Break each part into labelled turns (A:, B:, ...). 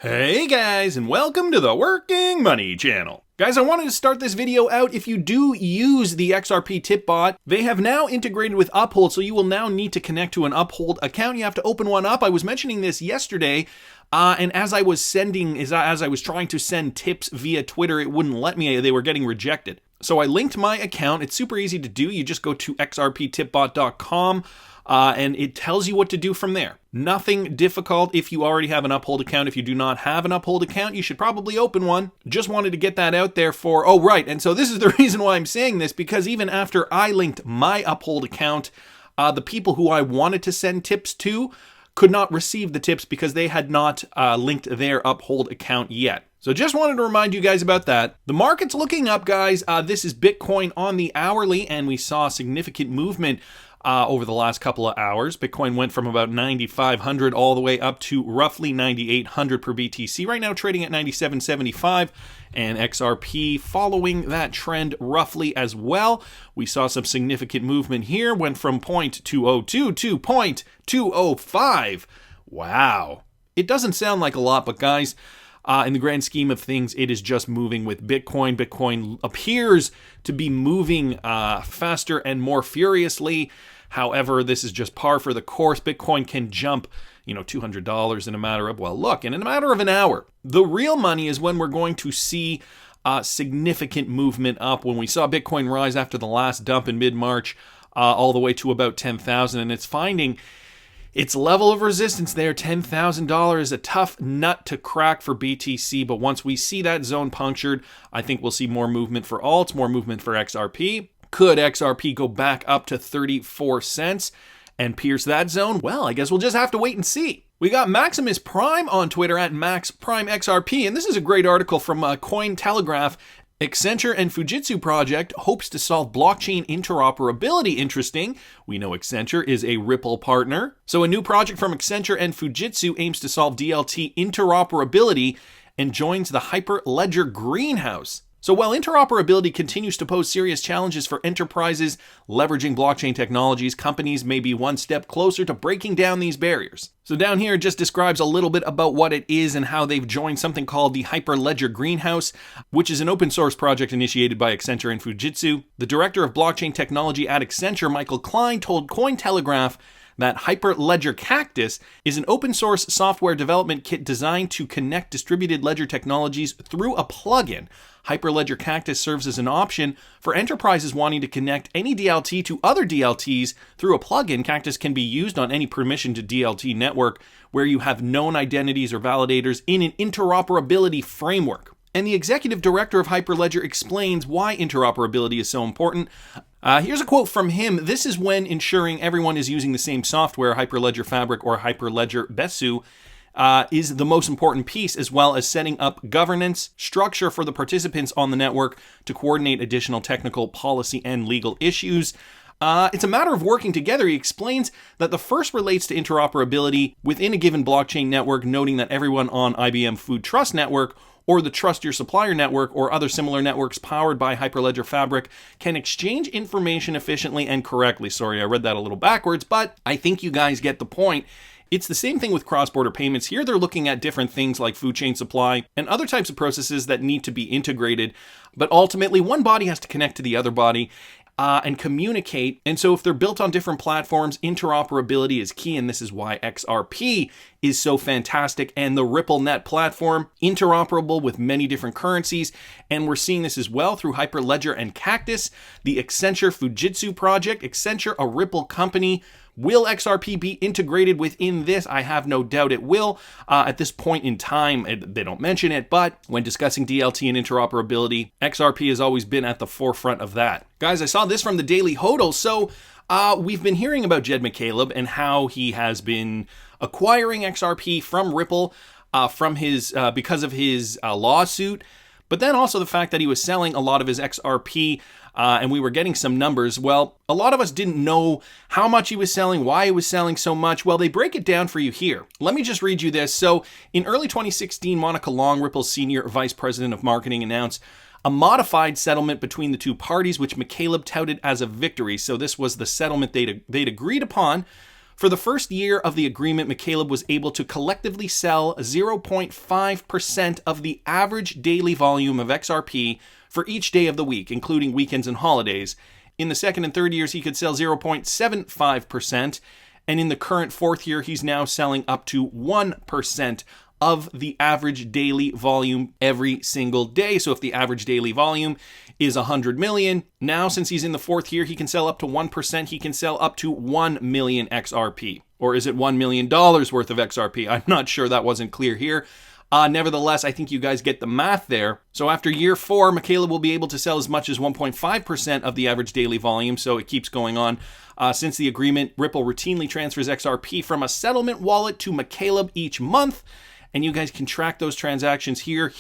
A: Hey guys, and welcome to the Working Money channel. Guys, I wanted to start this video out. If you do use the XRP tip bot, they have now integrated with Uphold, so you will now need to connect to an Uphold account. You have to open one up. I was mentioning this yesterday, and as I was trying to send tips via Twitter, it wouldn't let me. They were getting rejected. So I linked my account. It's super easy to do. You just go to xrptipbot.com. And it tells you what to do from there. Nothing difficult if you already have an Uphold account. If you do not have an Uphold account, you should probably open one. Just wanted to get that out there for, oh right, and so this is the reason why I'm saying this, because even after I linked my Uphold account, the people who I wanted to send tips to could not receive the tips because they had not linked their Uphold account yet. So just wanted to remind you guys about that. The market's looking up, guys. This is Bitcoin on the hourly, and we saw significant movement over the last couple of hours. Bitcoin went from about 9,500 all the way up to roughly 9,800 per BTC. Right now trading at 97.75, and XRP following that trend roughly as well. We saw some significant movement here, went from 0.202 to 0.205. Wow. It doesn't sound like a lot, but guys, in the grand scheme of things, it is just moving with Bitcoin. Bitcoin appears to be moving faster and more furiously. However, this is just par for the course. Bitcoin can jump, $200 in a matter of, in a matter of an hour. The real money is when we're going to see significant movement up. When we saw Bitcoin rise after the last dump in mid-March, all the way to about 10,000, and it's finding its level of resistance there. $10,000 is a tough nut to crack for BTC, but once we see that zone punctured, I think we'll see more movement for alts, more movement for XRP. Could XRP go back up to 34 cents and pierce that zone? Well, I guess we'll just have to wait and see. We got Maximus Prime on Twitter at MaxPrimeXRP, and this is a great article from Cointelegraph. Accenture and Fujitsu project hopes to solve blockchain interoperability. Interesting. We know Accenture is a Ripple partner. So a new project from Accenture and Fujitsu aims to solve DLT interoperability and joins the Hyperledger greenhouse. So while interoperability continues to pose serious challenges for enterprises leveraging blockchain technologies, companies may be one step closer to breaking down these barriers. So down here it just describes a little bit about what it is and how they've joined something called the Hyperledger Greenhouse, which is an open source project initiated by Accenture and Fujitsu. The director of blockchain technology at Accenture, Michael Klein, told Cointelegraph that Hyperledger Cactus is an open source software development kit designed to connect distributed ledger technologies through a plugin. Hyperledger Cactus serves as an option for enterprises wanting to connect any DLT to other DLTs through a plugin. Cactus can be used on any permissioned DLT network where you have known identities or validators in an interoperability framework. And the executive director of Hyperledger explains why interoperability is so important. Here's a quote from him. This is when ensuring everyone is using the same software, Hyperledger Fabric or Hyperledger Besu, is the most important piece, as well as setting up governance structure for the participants on the network to coordinate additional technical, policy, and legal issues. It's a matter of working together. He explains that the first relates to interoperability within a given blockchain network, noting that everyone on IBM Food Trust Network or the Trust Your Supplier network or other similar networks powered by Hyperledger Fabric can exchange information efficiently and correctly. Sorry, I read that a little backwards, but I think you guys get the point. It's the same thing with cross-border payments. Here they're looking at different things like food chain supply and other types of processes that need to be integrated, but ultimately one body has to connect to the other body and communicate. And so if they're built on different platforms, interoperability is key, and this is why XRP is so fantastic, and the RippleNet platform, interoperable with many different currencies. And we're seeing this as well through Hyperledger and Cactus, the Accenture Fujitsu project. Accenture, a Ripple company. Will XRP be integrated within this? I have no doubt it will. At this point in time, they don't mention it, but when discussing DLT and interoperability, XRP has always been at the forefront of that. Guys, I saw this from the Daily Hodl. So we've been hearing about Jed McCaleb and how he has been acquiring XRP from Ripple because of his lawsuit, but then also the fact that he was selling a lot of his XRP and we were getting some numbers. Well, a lot of us didn't know how much he was selling, why he was selling so much. Well, they break it down for you here. Let me just read you this. So in early 2016, Monica Long, Ripple's senior vice president of marketing, announced a modified settlement between the two parties, which McCaleb touted as a victory. So this was the settlement they'd agreed upon For the first year of the agreement, McCaleb was able to collectively sell 0.5% of the average daily volume of XRP for each day of the week, including weekends and holidays. In the second and third years, he could sell 0.75%, and in the current fourth year, he's now selling up to 1% of the average daily volume every single day. So if the average daily volume is 100 million, now since he's in the fourth year, he can sell up to 1%. He can sell up to 1 million XRP. Or is it $1 million worth of XRP? I'm not sure, that wasn't clear here. Nevertheless, I think you guys get the math there. So after year 4, McCaleb will be able to sell as much as 1.5% of the average daily volume. So it keeps going on. Since the agreement, Ripple routinely transfers XRP from a settlement wallet to McCaleb each month. And you guys can track those transactions here,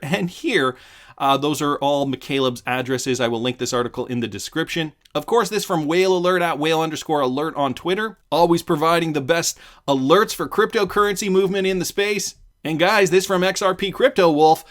A: and here. Those are all McCaleb's addresses. I will link this article in the description. Of course, this from Whale Alert at whale_alert on Twitter. Always providing the best alerts for cryptocurrency movement in the space. And guys, this from XRP Crypto Wolf.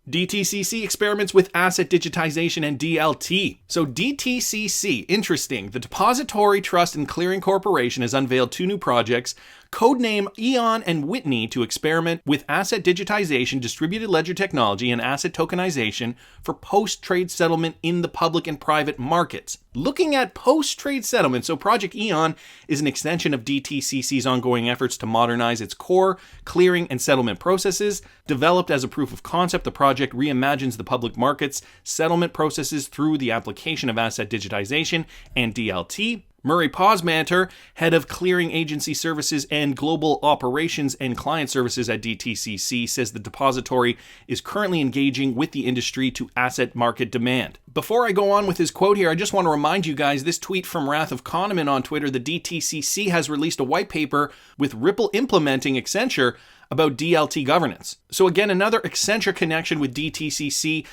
A: DTCC experiments with asset digitization and DLT. So DTCC, interesting. The Depository Trust and Clearing Corporation has unveiled 2 new projects, codename Eon and Whitney, to experiment with asset digitization, distributed ledger technology, and asset tokenization for post-trade settlement in the public and private markets. Looking at post-trade settlement, so Project Eon is an extension of DTCC's ongoing efforts to modernize its core clearing and settlement processes. Developed as a proof of concept, the project reimagines the public markets settlement processes through the application of asset digitization and DLT. Murray Posmanter, head of Clearing Agency Services and Global Operations and Client Services at DTCC, says the depository is currently engaging with the industry to asset market demand. Before I go on with his quote here, I just want to remind you guys, this tweet from Wrath of Kahneman on Twitter, the DTCC has released a white paper with Ripple implementing Accenture about DLT governance. So again, another Accenture connection with DTCC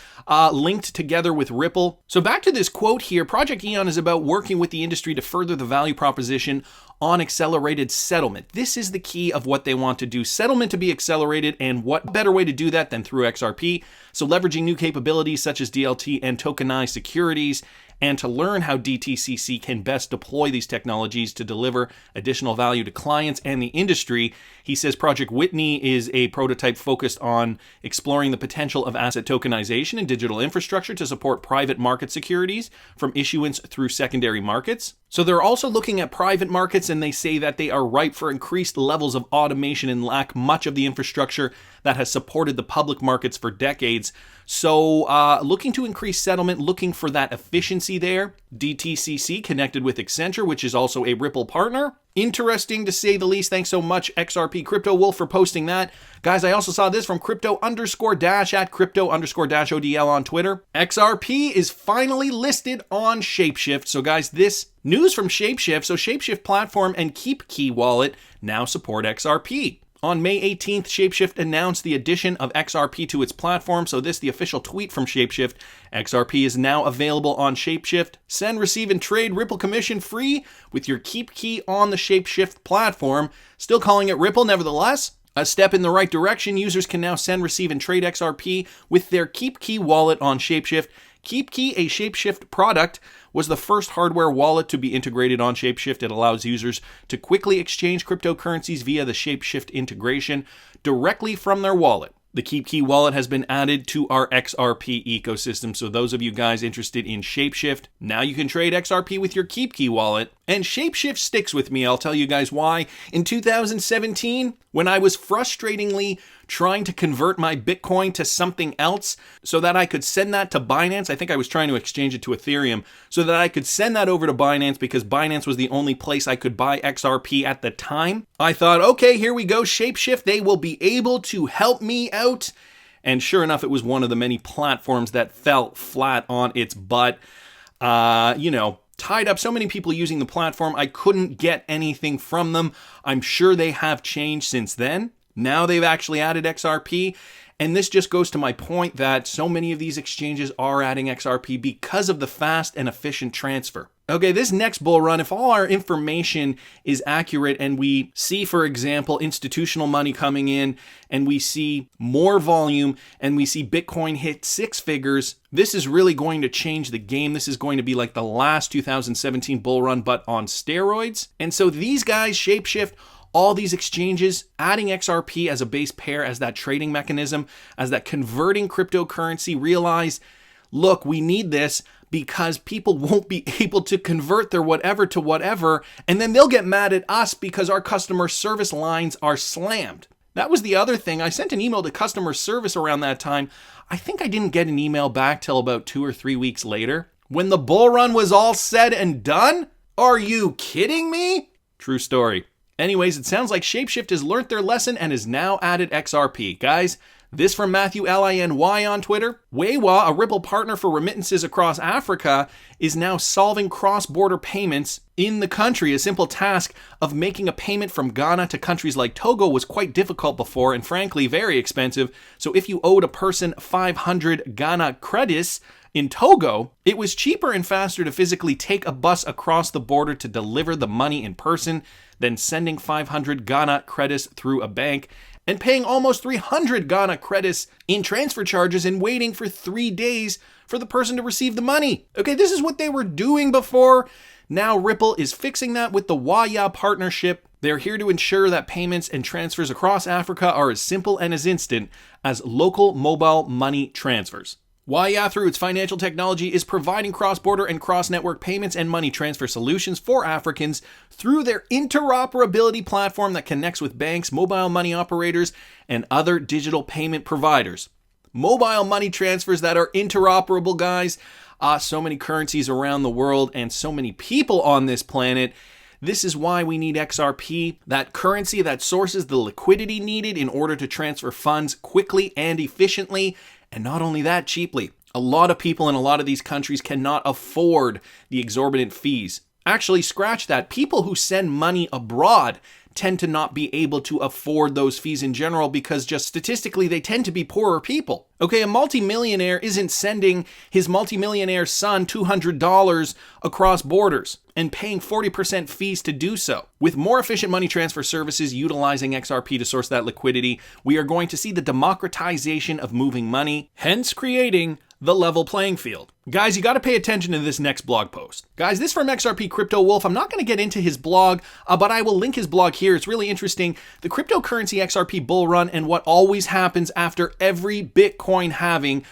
A: linked together with Ripple. So back to this quote here, Project Eon is about working with the industry to further the value proposition on accelerated settlement. This is the key of what they want to do, settlement to be accelerated, and what better way to do that than through XRP. So leveraging new capabilities such as DLT and tokenized securities, and to learn how DTCC can best deploy these technologies to deliver additional value to clients and the industry. He says Project Whitney is a prototype focused on exploring the potential of asset tokenization and digital infrastructure to support private market securities from issuance through secondary markets. So they're also looking at private markets, and they say that they are ripe for increased levels of automation and lack much of the infrastructure that has supported the public markets for decades. So looking to increase settlement, looking for that efficiency there. DTCC connected with Accenture, which is also a Ripple partner. Interesting to say the least. Thanks so much, XRP Crypto Wolf, for posting that. Guys, I also saw this from crypto_dash at crypto_ODL on Twitter. XRP is finally listed on ShapeShift. So guys, this news from ShapeShift. So ShapeShift platform and KeepKey wallet now support XRP. On May 18th, ShapeShift announced the addition of XRP to its platform. So this, the official tweet from ShapeShift. XRP is now available on ShapeShift. Send, receive, and trade Ripple commission free with your KeepKey on the ShapeShift platform. Still calling it Ripple, nevertheless. A step in the right direction. Users can now send, receive, and trade XRP with their KeepKey wallet on ShapeShift. KeepKey, a ShapeShift product, was the first hardware wallet to be integrated on ShapeShift. It allows users to quickly exchange cryptocurrencies via the ShapeShift integration directly from their wallet. The KeepKey wallet has been added to our XRP ecosystem, so those of you guys interested in ShapeShift, now you can trade XRP with your KeepKey wallet. And ShapeShift sticks with me, I'll tell you guys why. In 2017, when I was frustratingly trying to convert my Bitcoin to something else so that I could send that to Binance, I think I was trying to exchange it to Ethereum, so that I could send that over to Binance because Binance was the only place I could buy XRP at the time. I thought, okay, here we go, ShapeShift, they will be able to help me out. And sure enough, it was one of the many platforms that fell flat on its butt. Tied up so many people using the platform, I couldn't get anything from them. I'm sure they have changed since then. Now they've actually added XRP, and this just goes to my point that so many of these exchanges are adding XRP because of the fast and efficient transfer. Okay, this next bull run, if all our information is accurate and we see, for example, institutional money coming in and we see more volume and we see Bitcoin hit 6 figures, this is really going to change the game. This is going to be like the last 2017 bull run, but on steroids. And so these guys, ShapeShift, all these exchanges, adding XRP as a base pair, as that trading mechanism, as that converting cryptocurrency, realize, look, we need this because people won't be able to convert their whatever to whatever, and then they'll get mad at us because our customer service lines are slammed. That was the other thing. I sent an email to customer service around that time. I think I didn't get an email back till about 2 or 3 weeks later. When the bull run was all said and done? Are you kidding me? True story. Anyways, it sounds like ShapeShift has learned their lesson and has now added XRP. Guys, this from Matthew Liny on Twitter. WAYA, a Ripple partner for remittances across Africa, is now solving cross-border payments in the country. A simple task of making a payment from Ghana to countries like Togo was quite difficult before and frankly very expensive. So if you owed a person 500 Ghana credits in Togo, it was cheaper and faster to physically take a bus across the border to deliver the money in person than sending 500 Ghana credits through a bank and paying almost 300 Ghana credits in transfer charges and waiting for 3 days for the person to receive the money. Okay, this is what they were doing before. Now Ripple is fixing that with the WAYA partnership. They're here to ensure that payments and transfers across Africa are as simple and as instant as local mobile money transfers. WAYA, through its financial technology, is providing cross-border and cross-network payments and money transfer solutions for Africans through their interoperability platform that connects with banks, mobile money operators, and other digital payment providers. Mobile money transfers that are interoperable, guys. So many currencies around the world and so many people on this planet. This is why we need XRP, that currency that sources the liquidity needed in order to transfer funds quickly and efficiently. And not only that, cheaply. A lot of people in a lot of these countries cannot afford the exorbitant fees. Actually, scratch that. People who send money abroad tend to not be able to afford those fees in general because just statistically they tend to be poorer people. Okay, a multimillionaire isn't sending his multimillionaire son $200 across borders and paying 40% fees to do so. With more efficient money transfer services utilizing XRP to source that liquidity, we are going to see the democratization of moving money, hence creating the level playing field. Guys, you got to pay attention to this next blog post. Guys, this from XRP Crypto Wolf. I'm not going to get into his blog, but I will link his blog here. It's really interesting. The cryptocurrency XRP bull run and what always happens after every Bitcoin halving.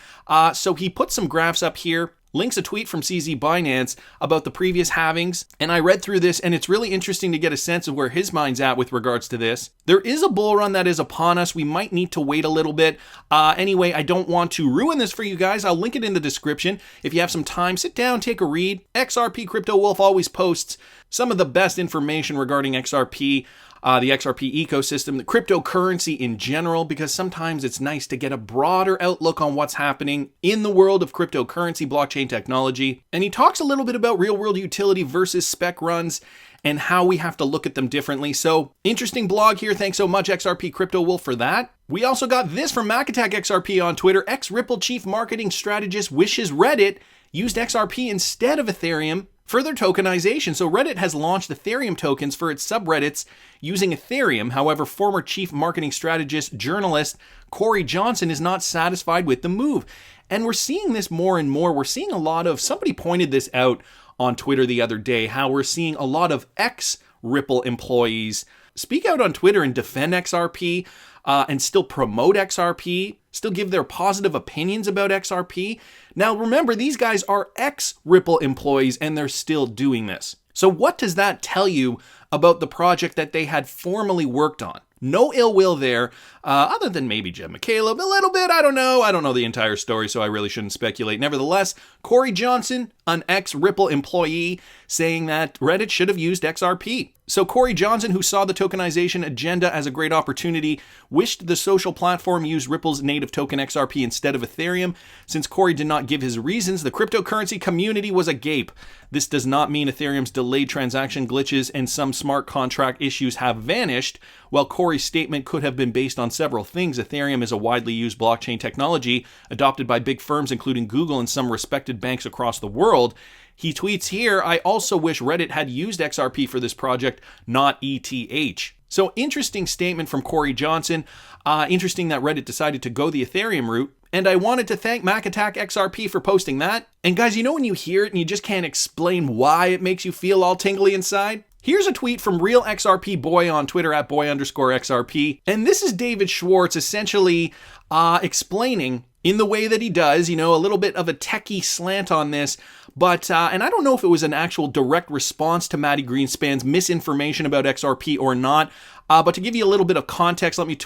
A: So he put some graphs up here. Links a tweet from CZ Binance about the previous halvings, and I read through this, and it's really interesting to get a sense of where his mind's at with regards to this. There is a bull run that is upon us. We might need to wait a little bit. Anyway, I don't want to ruin this for you guys. I'll link it in the description. If you have some time, sit down, take a read. XRP Crypto Wolf always posts some of the best information regarding XRP. The XRP ecosystem, the cryptocurrency in general, because sometimes it's nice to get a broader outlook on what's happening in the world of cryptocurrency, blockchain technology. And he talks a little bit about real-world utility versus spec runs and how we have to look at them differently. So, interesting blog here. Thanks so much, XRP Crypto Wolf, for that. We also got this from MacAttack XRP on Twitter. Ex-Ripple chief marketing strategist wishes Reddit used XRP instead of Ethereum. Further tokenization. So Reddit has launched Ethereum tokens for its subreddits using Ethereum. However, former chief marketing strategist journalist Corey Johnson is not satisfied with the move. And we're seeing this more and more. We're seeing a lot of, somebody pointed this out on Twitter the other day, how we're seeing a lot of ex-Ripple employees speak out on Twitter and defend XRP and still promote XRP, still give their positive opinions about XRP. Now, remember, these guys are ex-Ripple employees and they're still doing this. So what does that tell you about the project that they had formerly worked on? No ill will there, other than maybe Jim McCaleb, a little bit, I don't know. I don't know the entire story, so I really shouldn't speculate. Nevertheless, Corey Johnson, an ex-Ripple employee, saying that Reddit should have used XRP. So Corey Johnson, who saw the tokenization agenda as a great opportunity, wished the social platform used Ripple's native token XRP instead of Ethereum. Since Corey did not give his reasons, the cryptocurrency community was agape. This does not mean Ethereum's delayed transaction glitches and some smart contract issues have vanished. While Corey's statement could have been based on several things, Ethereum is a widely used blockchain technology adopted by big firms including Google and some respected banks across the world. He tweets here, I also wish Reddit had used XRP for this project, not ETH. So interesting statement from Corey Johnson. Interesting that Reddit decided to go the Ethereum route. And I wanted to thank MacAttack XRP for posting that. And guys, you know when you hear it and you just can't explain why it makes you feel all tingly inside? Here's a tweet from Real XRP Boy on Twitter at boy_XRP. And this is David Schwartz essentially explaining in the way that he does, you know, a little bit of a techie slant on this. But, and I don't know if it was an actual direct response to Matty Greenspan's misinformation about XRP or not. But to give you a little bit of context, let me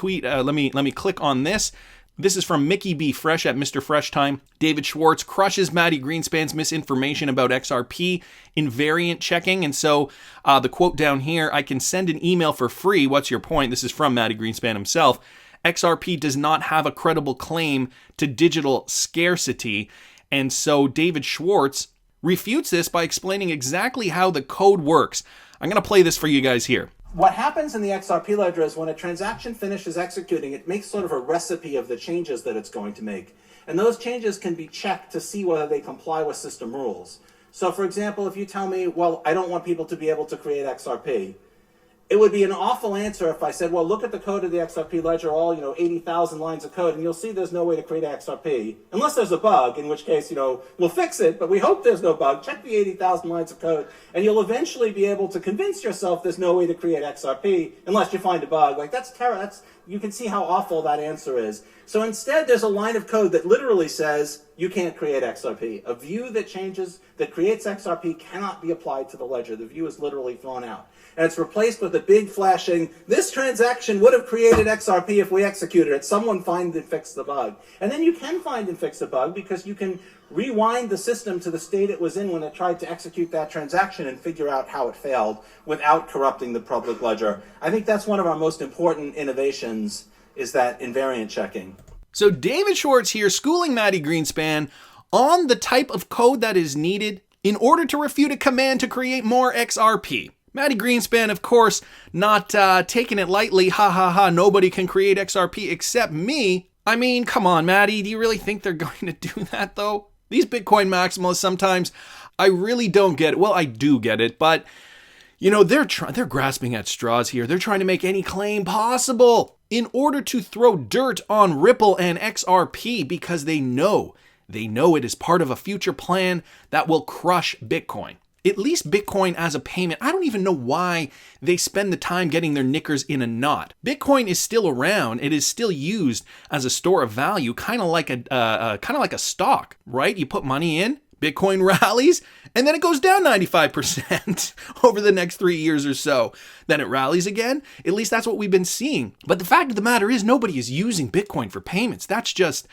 A: click on this. This is from Mickey B. Fresh at Mr. Fresh Time. David Schwartz crushes Matty Greenspan's misinformation about XRP in variant checking. And so the quote down here, I can send an email for free. What's your point? This is from Matty Greenspan himself. XRP does not have a credible claim to digital scarcity. And so David Schwartz refutes this by explaining exactly how the code works. I'm going to play this for you guys here.
B: What happens in the XRP ledger is when a transaction finishes executing, it makes sort of a recipe of the changes that it's going to make. And those changes can be checked to see whether they comply with system rules. So for example, if you tell me, well, I don't want people to be able to create XRP, it would be an awful answer if I said, well, look at the code of the XRP ledger, all, 80,000 lines of code, and you'll see there's no way to create XRP, unless there's a bug, in which case, we'll fix it, but we hope there's no bug. Check the 80,000 lines of code, and you'll eventually be able to convince yourself there's no way to create XRP, unless you find a bug. Like, that's terrible. You can see how awful that answer is. So instead, there's a line of code that literally says, you can't create XRP. A view that creates XRP cannot be applied to the ledger. The view is literally thrown out. And it's replaced with a big flashing, this transaction would have created XRP if we executed it. Someone find and fix the bug. And then you can find and fix a bug because you can rewind the system to the state it was in when it tried to execute that transaction and figure out how it failed without corrupting the public ledger. I think that's one of our most important innovations, is that invariant checking.
A: So David Schwartz here schooling Matty Greenspan on the type of code that is needed in order to refute a command to create more XRP. Matty Greenspan, of course, not taking it lightly. Ha ha ha, nobody can create XRP except me. I mean, come on, Matty, do you really think they're going to do that, though? These Bitcoin maximalists sometimes, I really don't get it. Well, I do get it, but, they're grasping at straws here. They're trying to make any claim possible in order to throw dirt on Ripple and XRP because they know it is part of a future plan that will crush Bitcoin. At least Bitcoin as a payment, I don't even know why they spend the time getting their knickers in a knot. Bitcoin is still around. It is still used as a store of value, kind of like a stock, right? You put money in, Bitcoin rallies, and then it goes down 95% over the next 3 years or so. Then it rallies again. At least that's what we've been seeing. But the fact of the matter is nobody is using Bitcoin for payments. That's just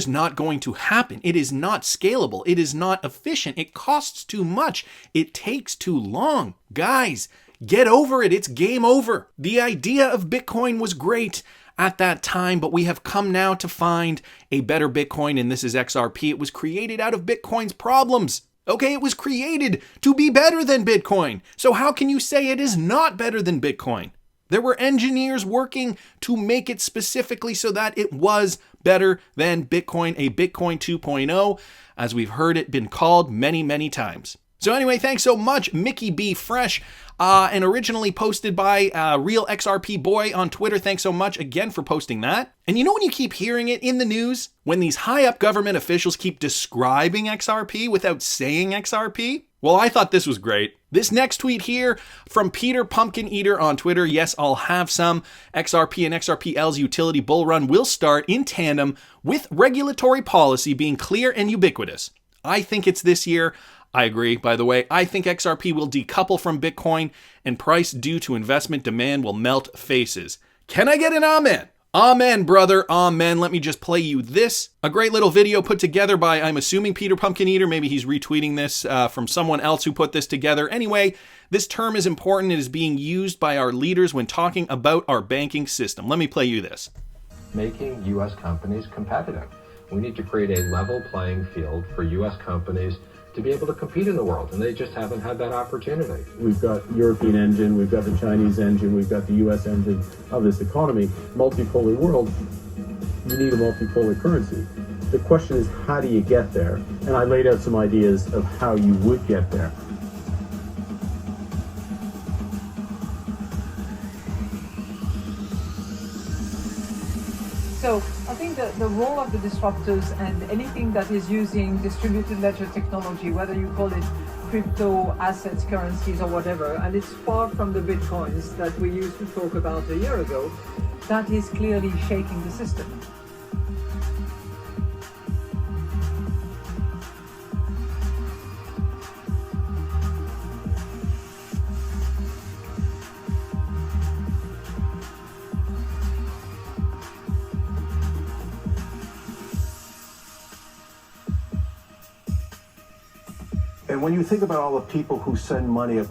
A: not going to happen. It is not scalable. It is not efficient. It costs too much. It takes too long. Guys, get over it. It's game over. The idea of Bitcoin was great at that time, but we have come now to find a better Bitcoin, and this is XRP. It was created out of Bitcoin's problems. Okay, it was created to be better than Bitcoin. So how can you say it is not better than Bitcoin? There were engineers working to make it specifically so that it was better than Bitcoin, a Bitcoin 2.0, as we've heard it been called many, many times. So anyway, thanks so much, Mickey B. Fresh, and originally posted by Real XRP Boy on Twitter. Thanks so much again for posting that. And when you keep hearing it in the news, when these high-up government officials keep describing XRP without saying XRP, well, I thought this was great. This next tweet here from Peter Pumpkin Eater on Twitter. Yes, I'll have some. XRP and XRPL's utility bull run will start in tandem with regulatory policy being clear and ubiquitous. I think it's this year. I agree, by the way. I think XRP will decouple from Bitcoin and price due to investment demand will melt faces. Can I get an amen? Amen, brother. Amen. Let me just play you this. A great little video put together by, I'm assuming, Peter Pumpkin Eater. Maybe he's retweeting this from someone else who put this together. Anyway, this term is important. It is being used by our leaders when talking about our banking system. Let me play you this.
C: Making U.S. companies competitive. We need to create a level playing field for U.S. companies to be able to compete in the world, and they just haven't had that opportunity.
D: We've got European engine, we've got the Chinese engine, we've got the US engine of this economy. Multipolar world, you need a multipolar currency. The question is, how do you get there? And I laid out some ideas of how you would get there.
E: So I think that the role of the disruptors and anything that is using distributed ledger technology, whether you call it crypto, assets, currencies, or whatever, and it's far from the bitcoins that we used to talk about a year ago, that is clearly shaking the system.
F: And when you think about all the people who send money,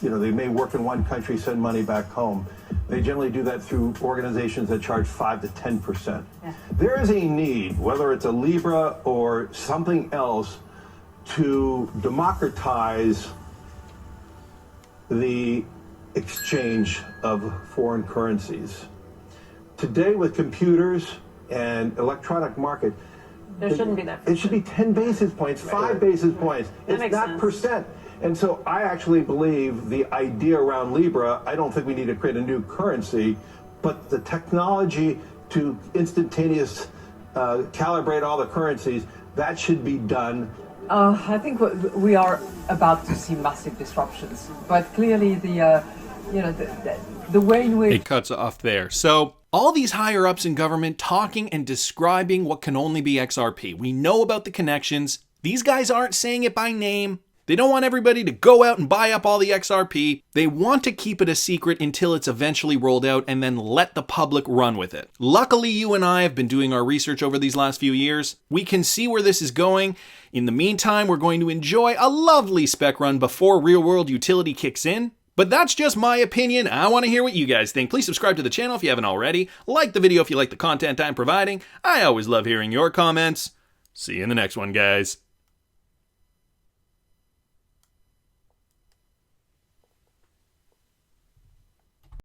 F: they may work in one country, send money back home. They generally do that through organizations that charge 5 to 10%. Yeah. There is a need, whether it's a Libra or something else, to democratize the exchange of foreign currencies. Today, with computers and electronic market,
G: there shouldn't be that.
F: It should be 10 basis points, 5 basis points. It's not percent. And so I actually believe the idea around Libra, I don't think we need to create a new currency, but the technology to instantaneous calibrate all the currencies, that should be done.
E: I think we are about to see massive disruptions, but clearly the way in which
A: it cuts off there. So all these higher ups in government talking and describing what can only be XRP. We know about the connections. These guys aren't saying it by name. They don't want everybody to go out and buy up all the XRP. They want to keep it a secret until it's eventually rolled out and then let the public run with it. Luckily, you and I have been doing our research over these last few years. We can see where this is going. In the meantime, we're going to enjoy a lovely spec run before real-world utility kicks in. But that's just my opinion. I want to hear what you guys think. Please subscribe to the channel if you haven't already. Like the video if you like the content I'm providing. I always love hearing your comments. See you in the next one, guys.